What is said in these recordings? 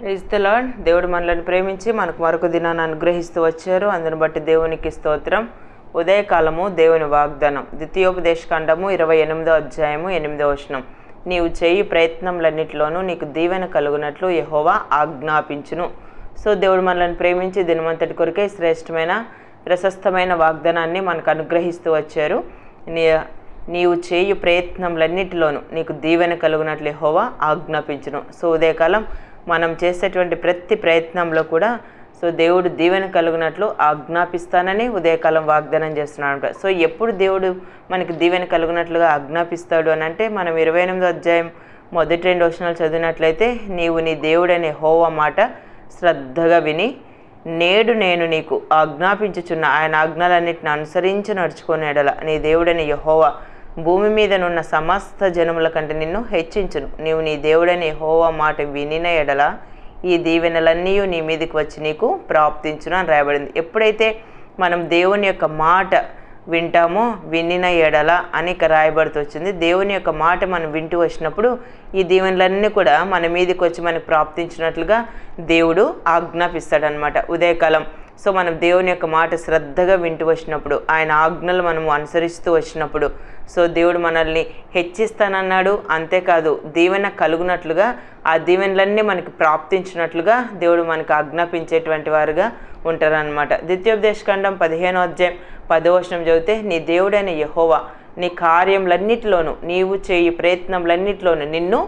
Praise the lord. దేవుడు మనల్ని ప్రేమించి మనకు మరొక దినాన్ని అనుగ్రహిస్తూ వచ్చారు. అందును బట్టి దేవునికి స్తోత్రం. ఉదయకాలము దేవుని వాగ్దానం. ద్వితీయోపదేశకాండము 28వ అధ్యాయము 8వ వచనం. నీవు చేయి ప్రయత్నములన్నిటిలోనూ నీకు దీవెన కలుగునట్లు యెహోవా ఆజ్ఞాపించును. సో దేవుడు మనల్ని ప్రేమించి దినమంతటి కొరకే శ్రేష్టమైన ప్రశస్తమైన వాగ్దానాన్ని మనకు అనుగ్రహిస్తూ వచ్చారు. నీవు చేయు ప్రయత్నములన్నిటిలోనూ నీకు దీవెన కలుగునట్లు యెహోవా ఆజ్ఞాపించును. సో ఉదయకాలం మనం చేసేటువంటి ప్రతి ప్రయత్నంలో కూడా దేవుడు దీవెన కలుగునట్లు ఆజ్ఞాపిస్తానని ఉదయకాలం వాగ్దానం చేస్తున్నాడు. సో ఎప్పుడు దేవుడు మనకి దీవెన కలుగునట్లుగా ఆజ్ఞాపిస్తాడు అని అంటే మనం 28వ అధ్యాయం మొదటి 2 వచనాలు చదివినట్లయితే, నీవు నీ దేవుడైన యెహోవా మాట శ్రద్ధగా విని నేడు నేను నీకు ఆజ్ఞాపించుచున్న ఆయన ఆజ్ఞలన్నిటిని అనుసరించి నడుచుకునే ఎడల నీ దేవుడైన యెహోవా భూమి మీదనున్న సమస్త జనముల కంటే నిన్ను హెచ్చించును. నీవు నీ దేవుడైన యెహోవా మాట వినిన ఎడల ఈ దీవెనలన్నీ నీ మీదకి వచ్చి నీకు ప్రాప్తించును అని రాయబడింది. ఎప్పుడైతే మనం దేవుని యొక్క మాట వింటామో వినిన ఎడల అని రాయబడుతూ వచ్చింది. దేవుని యొక్క మాట మనం వింటూ వచ్చినప్పుడు ఈ దీవెనలన్నీ కూడా మన మీదకి వచ్చి మనకు ప్రాప్తించినట్లుగా దేవుడు ఆజ్ఞాపిస్తాడనమాట ఉదయకాలం. సో మనం దేవుని యొక్క మాట శ్రద్ధగా వింటూ వచ్చినప్పుడు, ఆయన ఆజ్ఞలు మనము అనుసరిస్తూ వచ్చినప్పుడు దేవుడు మనల్ని హెచ్చిస్తానన్నాడు. అంతేకాదు దీవెన కలుగునట్లుగా ఆ దీవెనలన్నీ మనకి ప్రాప్తించినట్లుగా దేవుడు మనకు ఆజ్ఞాపించేటువంటి వారుగా ఉంటారనమాట. ద్వితీయోపదేశకాండం 15వ అధ్యాయం 10వ వచనం చదివితే, నీ దేవుడైన యెహోవా నీ కార్యములన్నిటిలోనూ నీవు చేయి ప్రయత్నములన్నిటిలోనూ నిన్ను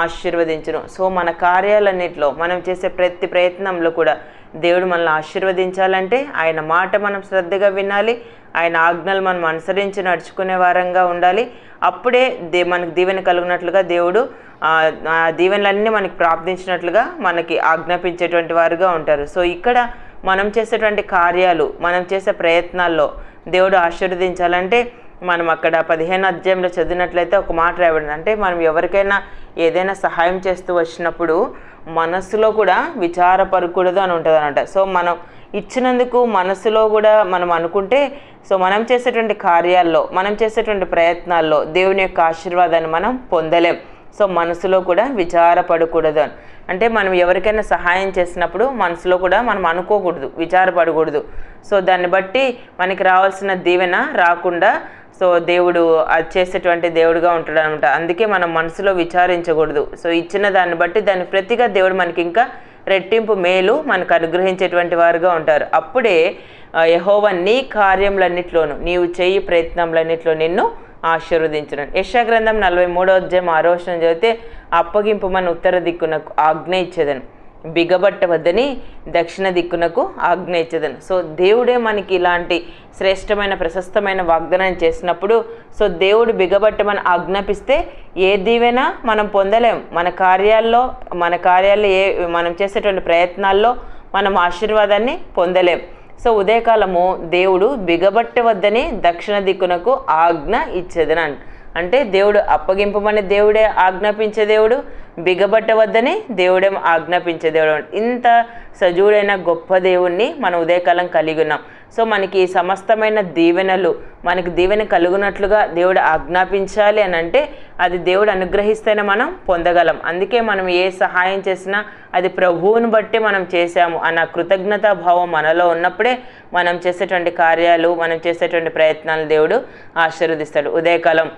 ఆశీర్వదించును. సో మన కార్యాలన్నిటిలో మనం చేసే ప్రతి ప్రయత్నంలో కూడా దేవుడు మనల్ని ఆశీర్వదించాలంటే ఆయన మాట మనం శ్రద్ధగా వినాలి, ఆయన ఆజ్ఞలు మనం అనుసరించి నడుచుకునే వారంగా ఉండాలి. అప్పుడే మనకు దీవెన కలుగునట్లుగా దేవుడు ఆ దీవెనలన్నీ మనకి ప్రాప్తించినట్లుగా మనకి ఆజ్ఞాపించేటువంటి వారుగా ఉంటారు. సో ఇక్కడ మనం చేసేటువంటి కార్యాలు, మనం చేసే ప్రయత్నాల్లో దేవుడు ఆశీర్వదించాలంటే మనం అక్కడ 15వ అధ్యాయంలో చదివినట్లయితే ఒక మాట రాయబడింది. అంటే మనం ఎవరికైనా ఏదైనా సహాయం చేస్తూ వచ్చినప్పుడు మనస్సులో కూడా విచారపడకూడదు అని ఉంటుంది అనమాట. సో మనం ఇచ్చినందుకు మనసులో కూడా మనం అనుకుంటే మనం చేసేటువంటి కార్యాల్లో, మనం చేసేటువంటి ప్రయత్నాల్లో దేవుని యొక్క ఆశీర్వాదాన్ని మనం పొందలేం. సో మనసులో కూడా విచారపడకూడదు అని అంటే మనం ఎవరికైనా సహాయం చేసినప్పుడు మనసులో కూడా మనం అనుకోకూడదు, విచారపడకూడదు. సో దాన్ని బట్టి మనకి రావాల్సిన దీవెన రాకుండా దేవుడు అది చేసేటువంటి దేవుడుగా ఉంటాడు అనమాట. అందుకే మనం మనసులో విచారించకూడదు. ఇచ్చిన దాన్ని బట్టి దాని ప్రతిగా దేవుడు మనకి ఇంకా రెట్టింపు మేలు మనకు అనుగ్రహించేటువంటి వారుగా ఉంటారు. అప్పుడే యెహోవా నీ కార్యములన్నిటిలోనూ నీవు చేయి ప్రయత్నములన్నిటిలో నిన్ను ఆశీర్వదించును. యెషయా గ్రంథం 43వ అధ్యాయం 6వ వచనం చదివితే, అప్పగింపుమని ఉత్తర దిక్కునకు ఆజ్ఞ ఇచ్చేదను, బిగబట్టవద్దని దక్షిణ దిక్కునకు ఆజ్ఞ ఇచ్చేదను. దేవుడే మనకి ఇలాంటి శ్రేష్టమైన ప్రశస్తమైన వాగ్దానం చేసినప్పుడు దేవుడు బిగబట్టమని ఆజ్ఞాపిస్తే ఏ దీవెన మనం పొందలేం. మన కార్యాల్లో మనం చేసేటువంటి ప్రయత్నాల్లో మనం ఆశీర్వాదాన్ని పొందలేం. ఉదయకాలము దేవుడు బిగబట్టవద్దని దక్షిణ దిక్కునకు ఆజ్ఞ ఇచ్చేదని అంటే దేవుడు అప్పగింపమని దేవుడే ఆజ్ఞాపించే దేవుడు, బిగబట్టవద్దని దేవుడే ఆజ్ఞాపించే దేవుడు. ఇంత సజీవుడైన గొప్ప దేవుణ్ణి మనం ఉదయకాలం కలిగి ఉన్నాం. మనకి సమస్తమైన దీవెనలు మనకి దీవెన కలుగునట్లుగా దేవుడు ఆజ్ఞాపించాలి అని అంటే అది దేవుడు అనుగ్రహిస్తేనే మనం పొందగలం. అందుకే మనం ఏ సహాయం చేసినా అది ప్రభువుని బట్టి మనం చేశాము అన్న కృతజ్ఞతా భావం మనలో ఉన్నప్పుడే మనం చేసేటువంటి కార్యాలు, మనం చేసేటువంటి ప్రయత్నాలు దేవుడు ఆశీర్వదిస్తాడు. ఉదయకాలం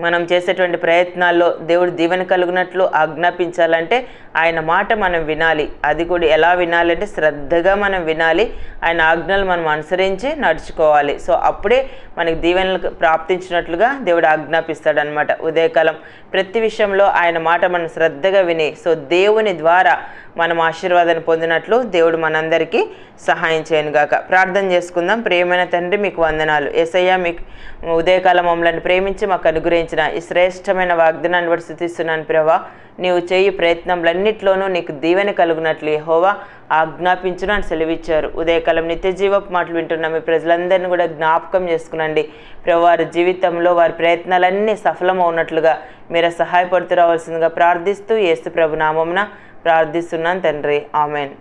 మనం చేసేటువంటి ప్రయత్నాల్లో దేవుడు దీవెన కలుగునట్లు ఆజ్ఞాపించాలంటే ఆయన మాట మనం వినాలి. అది కూడా ఎలా వినాలంటే శ్రద్ధగా మనం వినాలి, ఆయన ఆజ్ఞలు మనం అనుసరించి నడుచుకోవాలి. అప్పుడే మనకి దీవెనలు ప్రాప్తించినట్లుగా దేవుడు ఆజ్ఞాపిస్తాడనమాట. ఉదయకాలం ప్రతి విషయంలో ఆయన మాట మనం శ్రద్ధగా విని దేవుని ద్వారా మనం ఆశీర్వాదాన్ని పొందినట్లు దేవుడు మనందరికీ సహాయం చేయనుగాక. ప్రార్థన చేసుకుందాం. ప్రియమైన తండ్రి, మీకు వందనాలు. యేసయ్య, మీకు ఉదయకాలం మమ్మల్ని ప్రేమించి మాకు అనుగ్రహించిన ఈ శ్రేష్టమైన వాగ్దానాన్ని బట్టి స్తుతిస్తున్నాను ప్రభువా. నీవు చేయి ప్రయత్నంలన్నిటిలోనూ నీకు దీవెన కలుగునట్లు యెహోవా ఆజ్ఞాపించును అని సెలవిచ్చారు. ఉదయకాలం నిత్య జీవపు మాటలు వింటున్న మీ ప్రజలందరినీ కూడా జ్ఞాపకం చేసుకునండి ప్రభు. వారి జీవితంలో వారి ప్రయత్నాలన్నీ సఫలమవునట్లుగా మీరు సహాయపడుతూ రావాల్సిందిగా ప్రార్థిస్తూ యేసు ప్రభు నామమున ప్రార్థిస్తున్నాను తండ్రి. ఆమెన్.